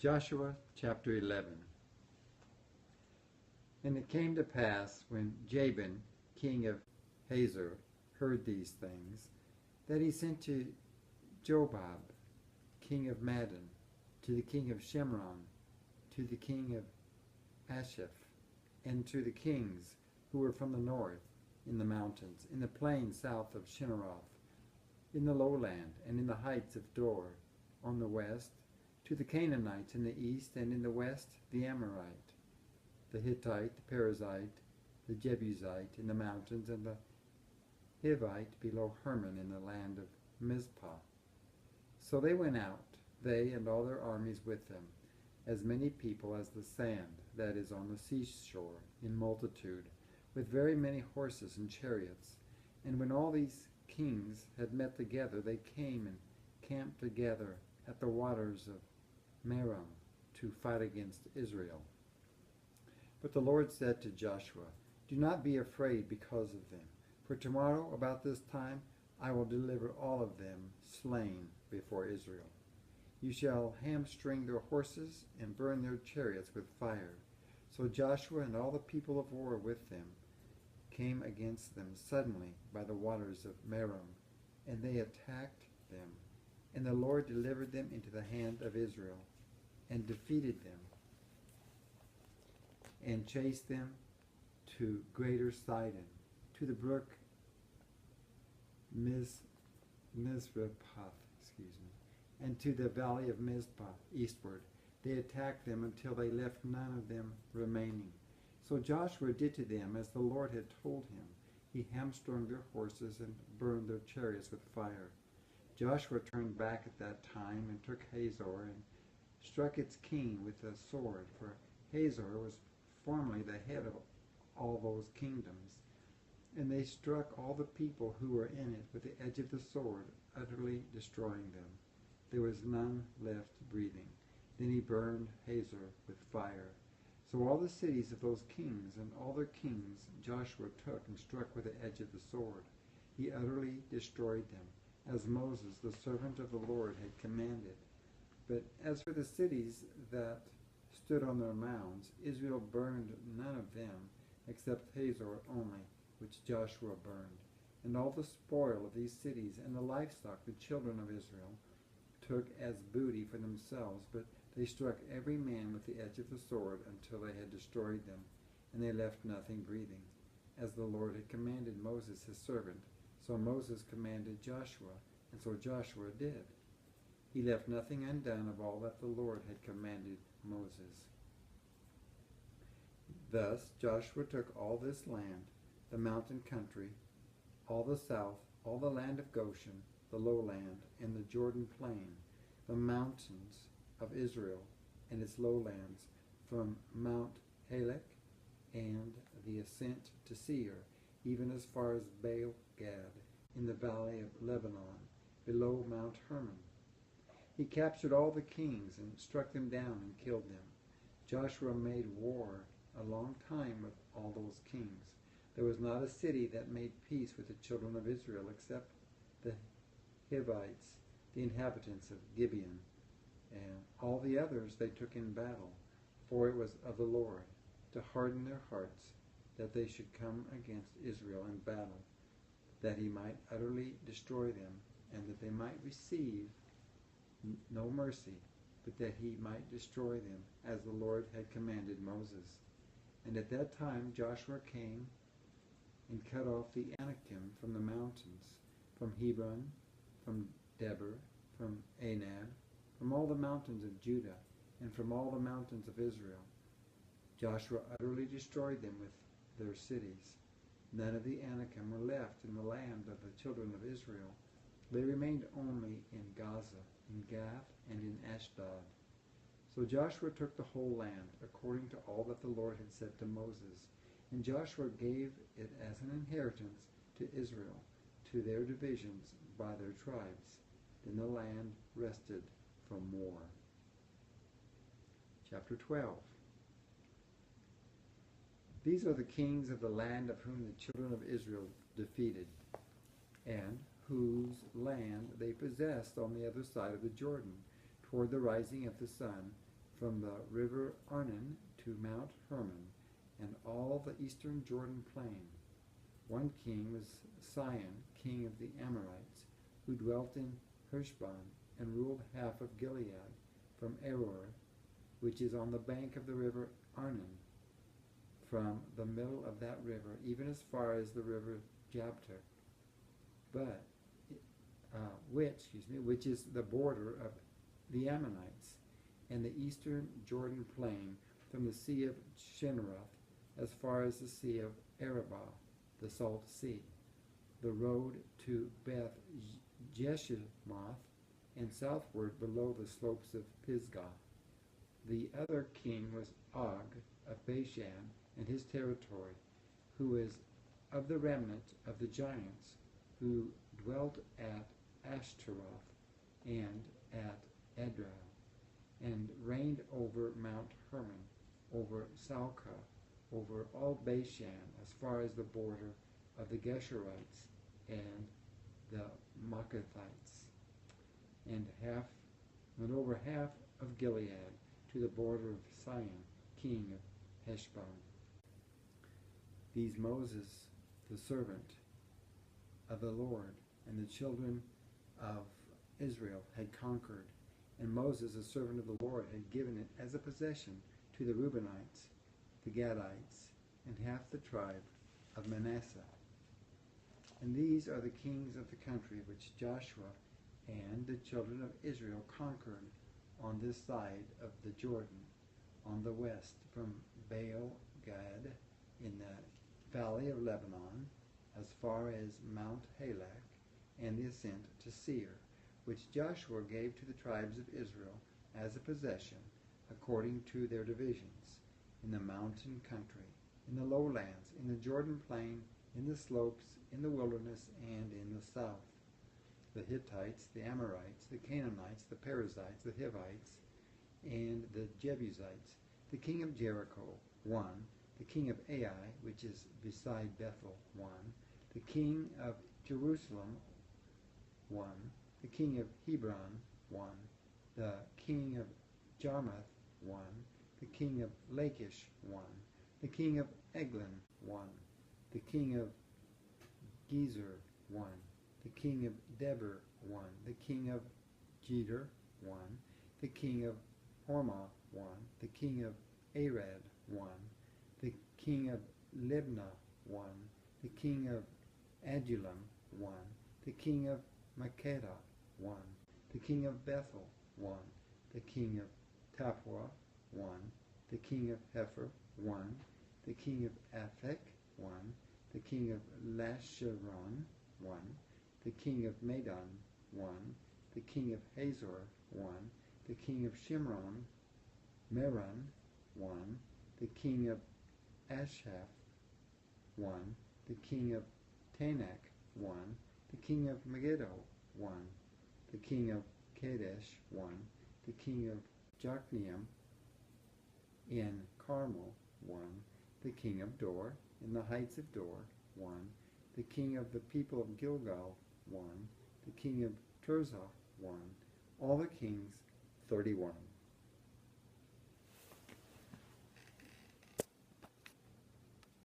Joshua chapter 11. And it came to pass, when Jabin, king of Hazor, heard these things, that he sent to Jobab, king of Madon, to the king of Shemron, to the king of Ashaph, and to the kings who were from the north, in the mountains, in the plain south of Shinneroth, in the lowland, and in the heights of Dor, on the west, to the Canaanites in the east, and in the west the Amorite, the Hittite, the Perizzite, the Jebusite in the mountains, and the Hivite below Hermon in the land of Mizpah. So they went out, they and all their armies with them, as many people as the sand that is on the seashore, in multitude, with very many horses and chariots. And when all these kings had met together, they came and camped together at the waters of Merom to fight against Israel. But the Lord said to Joshua, "Do not be afraid because of them, for tomorrow about this time I will deliver all of them slain before Israel. You shall hamstring their horses and burn their chariots with fire." So Joshua and all the people of war with them came against them suddenly by the waters of Merom, and they attacked them. And the Lord delivered them into the hand of Israel, and defeated them, and chased them to Greater Sidon, to the brook Mizrapath, and to the valley of Mizpah eastward. They attacked them until they left none of them remaining. So Joshua did to them as the Lord had told him. He hamstrung their horses and burned their chariots with fire. Joshua turned back at that time and took Hazor and struck its king with a sword, for Hazor was formerly the head of all those kingdoms. And they struck all the people who were in it with the edge of the sword, utterly destroying them. There was none left breathing. Then he burned Hazor with fire. So all the cities of those kings and all their kings Joshua took and struck with the edge of the sword. He utterly destroyed them, as Moses, the servant of the Lord, had commanded. But as for the cities that stood on their mounds, Israel burned none of them, except Hazor only, which Joshua burned. And all the spoil of these cities and the livestock the children of Israel took as booty for themselves, but they struck every man with the edge of the sword until they had destroyed them, and they left nothing breathing, as the Lord had commanded Moses his servant. So Moses commanded Joshua, and so Joshua did. He left nothing undone of all that the Lord had commanded Moses. Thus Joshua took all this land, the mountain country, all the south, all the land of Goshen, the lowland, and the Jordan plain, the mountains of Israel and its lowlands, from Mount Halak and the ascent to Seir, even as far as Baal-gad, in the valley of Lebanon, below Mount Hermon. He captured all the kings and struck them down and killed them. Joshua made war a long time with all those kings. There was not a city that made peace with the children of Israel except the Hivites, the inhabitants of Gibeon, and all the others they took in battle, for it was of the Lord to harden their hearts, that they should come against Israel in battle, that he might utterly destroy them, and that they might receive no mercy, but that he might destroy them, as the Lord had commanded Moses. And at that time Joshua came and cut off the Anakim from the mountains, from Hebron, from Debir, from Anab, from all the mountains of Judah, and from all the mountains of Israel. Joshua utterly destroyed them with their cities. None of the Anakim were left in the land of the children of Israel. They remained only in Gaza, in Gath, and in Ashdod. So Joshua took the whole land, according to all that the Lord had said to Moses. And Joshua gave it as an inheritance to Israel, to their divisions by their tribes. Then the land rested from war. Chapter 12. These are the kings of the land of whom the children of Israel defeated, and whose land they possessed on the other side of the Jordan, toward the rising of the sun, from the river Arnon to Mount Hermon, and all the eastern Jordan plain. One king was Sihon, king of the Amorites, who dwelt in Heshbon, and ruled half of Gilead, from Aroer, which is on the bank of the river Arnon, from the middle of that river, even as far as the river Jabtec, which is the border of the Ammonites, and the eastern Jordan plain, from the sea of Chinneroth as far as the sea of Arabah, the salt sea, the road to Beth Jeshimoth, and southward below the slopes of Pisgah. The other king was Og of Bashan and his territory, who is of the remnant of the giants, who dwelt at Ashtaroth and at Edrei, and reigned over Mount Hermon, over Salcah, over all Bashan, as far as the border of the Geshurites and the Maacathites, and over half of Gilead, to the border of Sihon, king of Heshbon. These Moses, the servant of the Lord, and the children of Israel had conquered, and Moses, the servant of the Lord, had given it as a possession to the Reubenites, the Gadites, and half the tribe of Manasseh. And these are the kings of the country which Joshua and the children of Israel conquered on this side of the Jordan, on the west, from Baal Gad in the valley of Lebanon, as far as Mount Halak, and the ascent to Seir, which Joshua gave to the tribes of Israel as a possession, according to their divisions, in the mountain country, in the lowlands, in the Jordan plain, in the slopes, in the wilderness, and in the south. The Hittites, the Amorites, the Canaanites, the Perizzites, the Hivites, and the Jebusites. The king of Jericho, 1. The king of Ai, which is beside Bethel, 1. The king of Jerusalem, 1. The king of Hebron, 1. The king of Jarmuth, 1. The king of Lachish, 1. The king of Eglon, 1. The king of Gezer, 1. The king of Debir, 1. The king of Jeter, 1. The king of Hormah, 1. The king of Arad, 1. The king of Libnah, 1. The king of Adullam, 1. The king of Makkedah, 1. The king of Bethel, 1. The king of Tappuah, 1. The king of Hepher, 1. The king of Aphek, 1. The king of Lasharon, 1. The king of Madon, 1. The king of Hazor, 1. The king of Shimron, Meron, 1. The king of Ashaph, 1. The king of Tanakh, 1. The king of Megiddo, 1. The king of Kadesh, 1. The king of Jokneam in Carmel, 1. The king of Dor in the heights of Dor, 1. The king of the people of Gilgal, 1. The king of Tirzah, 1. All the kings, 31.